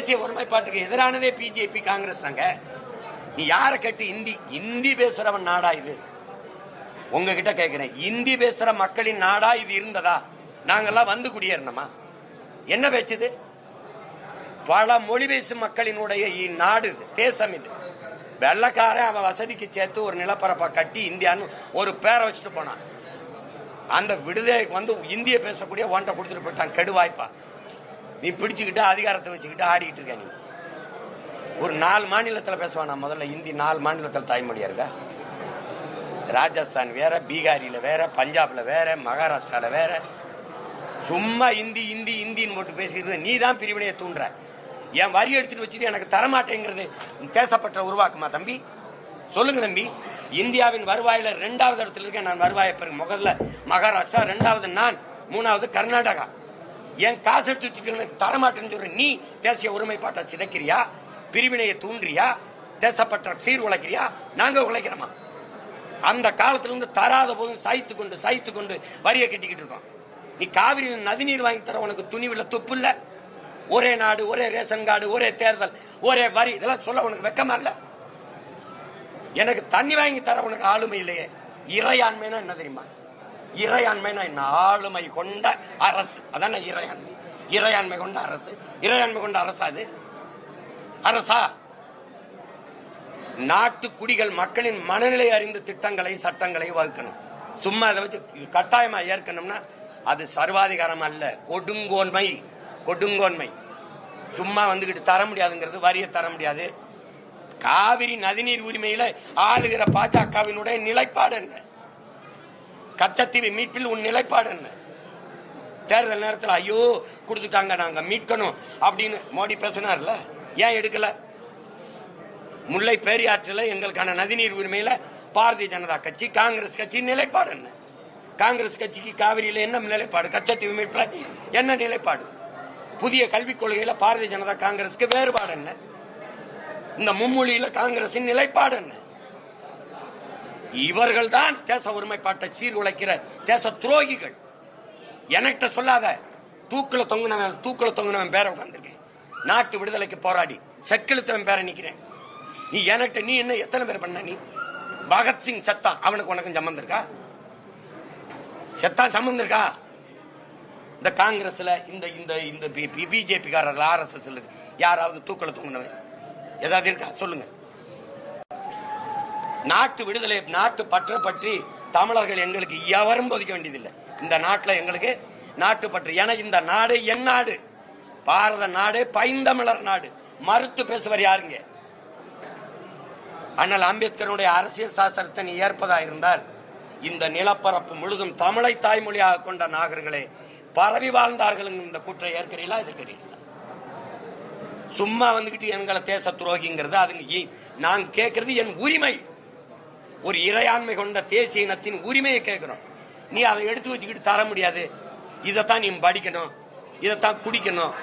தேசிய ஒருமைப்பாட்டுக்கு எதிரானதே பிஜேபி காங்கிரஸ் தாங்க. நீ யார கேட்டு இந்தி பேசுறவன் நாடா இது? உங்ககிட்ட கேட்கிறேன், இந்தி பேசுற மக்களின் நாடா இது இருந்ததா? நாங்கெல்லாம் வந்து குடியேறணுமா? என்ன பேச்சுது? பல மொழி பேசும் மக்களினுடைய நாடு இது, தேசம் இது. வெள்ளக்காரன் அவன் வசதிக்கு சேர்த்து ஒரு நிலப்பரப்பை கட்டி இந்தியான்னு ஒரு பேரை வச்சுட்டு போனான். அந்த விடுதலைக்கு வந்து இந்திய பேசக்கூடிய ஒன்றை கொடுத்துட்டு போயிட்டான். கெடுவாய்ப்பா நீ பிடிச்சுக்கிட்டு அதிகாரத்தை வச்சுக்கிட்டு ஆடிக்கிட்டு இருக்க. நீ ஒரு 4 மாநிலத்தில் பேசுவானா? முதல்ல இந்தி 4 மாநிலத்தில் தாய்மொழியா இருக்கா? ராஜஸ்தான் வேற, பீகாரில வேற, பஞ்சாப்ல வேற, மகாராஷ்டிரால வேற. சும்மா இந்தி இந்தி இந்தின்னு போட்டு பேசிக்கிறது. நீ தான் பிரிவினையை தூண்டுற. என் வரி எடுத்துட்டு வச்சுட்டு எனக்கு தரமாட்டேங்கிறது தேசப்பற்ற உருவாக்குமா தம்பி? சொல்லுங்க தம்பி. இந்தியாவின் வருவாயில 2வது இடத்துல இருக்கேன் நான். வருவாயை பிறகு முதல்ல மகாராஷ்டிரா, 2வது நான், 3வது கர்நாடகா. என் காசு எடுத்து வச்சுட்டு எனக்கு தரமாட்டேன்னு சொல்ற நீ தேசிய ஒருமைப்பாட்டை சிதைக்கிறியா? பிரிவினையை தூண்டுறியா? தேசப்பற்ற சீர் உழைக்கிறியா? நாங்க உழைக்கிறோமா? அந்த காலத்திலிருந்து தராத போதும் சாய்த்து கொண்டு வரியை கட்டிக்கிட்டு இருக்கோம். நீ காவிரி நதிநீர் வாங்கி தர உனக்கு துணிவில்ல, துப்பு இல்ல. ஒரே நாடு, ஒரே ரேஷன் கார்டு, ஒரே தேர்தல், ஒரே வரி, இதெல்லாம் சொல்ல உனக்கு வெக்கமா இல்ல? எனக்கு தண்ணி வாங்கி தர உனக்கு ஆளுமை இல்லையே. இறையாண்மைனா என்ன தெரியுமா? இறையாண்மைனா என்ன? ஆளுமை கொண்ட அரசு, அதான இறையாண்மை. இறையாண்மை கொண்ட அரசு. இறையாண்மை கொண்ட அரசா? அது அரசா? நாட்டு குடிகள் மக்களின் மனநிலை அறிந்து திட்டங்களை சட்டங்களை வகுக்கணும். சும்மா அதை வச்சு கட்டாயமா ஏற்கனம்னா அது சர்வாதிகாரம் அல்ல, கொடுங்கோன்மை. கொடுங்கோன்மை சும்மா வந்துகிட்டு தர முடியாதுங்கிறது. வரியை தர முடியாது. காவிரி நதிநீர் உரிமையில ஆளுகிற பாஜகவினுடைய நிலைப்பாடு என்ன? கச்சத்தீவு மீட்பில் உன் நிலைப்பாடு என்ன? தேர்தல் நேரத்தில் ஐயோ கொடுத்துட்டாங்க நாங்க மீட்கணும் அப்படின்னு மோடி பேசினார்ல, ஏன் எடுக்கல? முல்லை பெரியாற்றில் எங்களுக்கான நதிநீர் உரிமையில பாரதிய ஜனதா கட்சி, காங்கிரஸ் கட்சி நிலைப்பாடு என்ன? காங்கிரஸ் கட்சிக்கு காவிரியில என்ன நிலைப்பாடு? கச்சத்தீவு மீட்புல என்ன நிலைப்பாடு? புதிய கல்விக் கொள்கையில பாரதிய ஜனதா காங்கிரஸ்க்கு வேறுபாடு என்ன? இந்த மும்மொழியில காங்கிரசின் நிலைப்பாடு என்ன? இவர்கள் தான் தேச ஒருமைப்பாட்டை சீர்குலைக்கிற தேச துரோகிகள். எனக்கிட்ட சொல்லாத. தூக்குல தொங்குனவன் பேரை உட்கார்ந்திருக்கேன். நாட்டு விடுதலைக்கு போராடி செக்கிழுத்தவன் பேரை நிக்கிறேன். நீ எனக்கிட்ட நீ என்ன எத்தனை பேர் பண்ண? நீ பகத்சிங் செத்தான், அவனுக்கு உனக்கும் சம்பந்தம் இருக்கா? செத்தான் சம்பந்தம் இருக்கா? இந்த காங்கிரஸ்ல இந்த பிஜேபி காரர்கள், RSS யாராவது தூக்குல தொங்குனவன் ஏதாவது இருக்கா? சொல்லுங்க. நாட்டு விடுதலை, நாட்டு பற்ற பற்றி தமிழர்கள் எங்களுக்கு எவரும் போதிக்க வேண்டியதில்லை. இந்த நாட்டில் எங்களுக்கு நாட்டு பற்று. என இந்த நாடு என் நாடு, பாரத நாடு, பைந்தமிழர் நாடு. மறுத்து பேசுவார் யாருங்க? அண்ணல் அம்பேத்கருடைய அரசியல் சாசனத்தை நீ ஏற்பதா இருந்தால் இந்த நிலப்பரப்பு முழுதும் தமிழை தாய்மொழியாக கொண்ட நாகர்களே பரவி வாழ்ந்தார்கள். இந்த குற்றம் ஏற்கிறீங்களா? எதிர்க்கிறீங்களா? சும்மா வந்துகிட்டு எங்களை தேச துரோகிங்கிறது அதுங்க. நான் கேட்கறது என் உரிமை. ஒரு இறையாண்மை கொண்ட தேசிய இனத்தின் உரிமையை கேட்கிறோம். நீ அதை எடுத்து வச்சுக்கிட்டு தர முடியாது. இதைத்தான் நீ படிக்கணும், இதைத்தான் குடிக்கணும்,